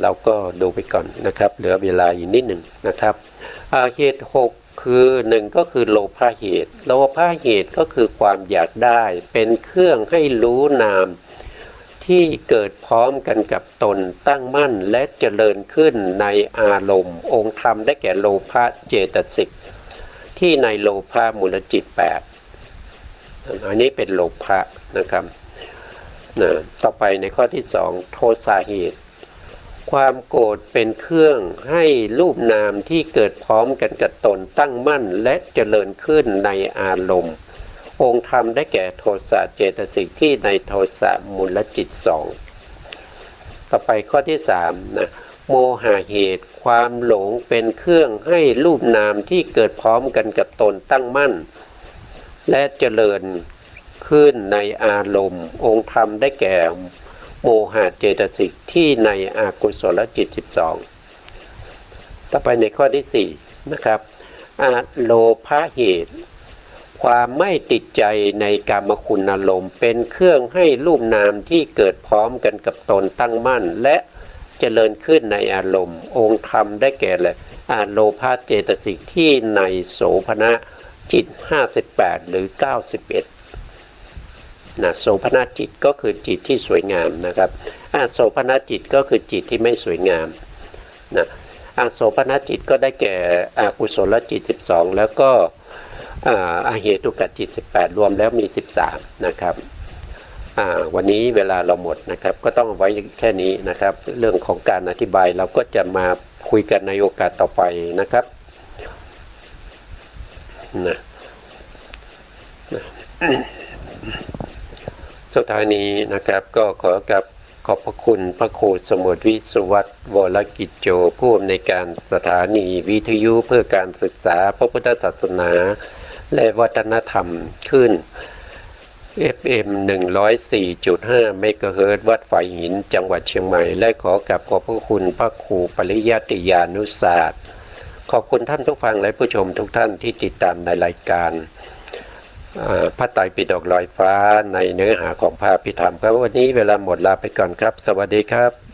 เราก็ดูไปก่อนนะครับเหลือเวลาอีกนิดหนึ่งนะครับเหตุ6คือ1ก็คือโลภะเหตุโลภะเหตุก็คือความอยากได้เป็นเครื่องให้รู้นามที่เกิดพร้อมกันกับตนตั้งมั่นและเจริญขึ้นในอารมณ์องค์ธรรมได้แก่โลภะเจตสิกที่ในโลภะมูลจิต8อันนี้เป็นโลภะนะครับต่อไปในข้อที่2โทสะเหตุความโกรธเป็นเครื่องให้รูปนามที่เกิดพร้อมกันกับตนตั้งมั่นและเจริญขึ้นในอารมณ์องค์ธรรมได้แก่โทสะเจตสิกที่ในโทสะมูลจิต2ต่อไปข้อที่3นะโมหะเหตุความหลงเป็นเครื่องให้รูปนามที่เกิดพร้อมกันกับตนตั้งมั่นและเจริญขึ้นในอารมณ์องค์ธรรมได้แก่โมหะเจตสิกที่ในอกุศลจิต12ต่อไปในข้อที่4นะครับโลภะเหตุความไม่ติดใจในกามคุณอารมณ์เป็นเครื่องให้รูปนามที่เกิดพร้อมกันกับตนตั้งมั่นและเจริญขึ้นในอารมณ์องค์ธรรมได้แก่เลยโลภะเจตสิกที่ในโสภณจิต58หรือ91นะโสภณจิตก็คือจิตที่สวยงามนะครับโสภณจิตก็คือจิตที่ไม่สวยงามนะโสภณจิตก็ได้แก่กุศลจิต12แล้วก็เหตุกจิต18รวมแล้วมี13นะครับวันนี้เวลาเราหมดนะครับก็ต้องไว้แค่นี้นะครับเรื่องของการอธิบายเราก็จะมาคุยกันในโอกาสต่อไปนะครับ นะสุดท้ายนี้นะครับก็ขอบพระคุณพระครูสมุทรวิสุวัตรวรกิจโจผู้อำนวยการสถานีวิทยุเพื่อการศึกษาพระพุทธศาสนาและวัฒนธรรมขึ้น FM 104.5 เมกะเฮิรตซ์วัดฝายหินจังหวัดเชียงใหม่และขอบพระคุณพระครูปริยัติยานุศาสตร์ขอบคุณท่านผู้ฟังและผู้ชมทุกท่านที่ติดตามในรายการพระไตรปิฎกลอยฟ้าในเนื้อหาของพระอภิธรรมครับวันนี้เวลาหมดลาไปก่อนครับสวัสดีครับ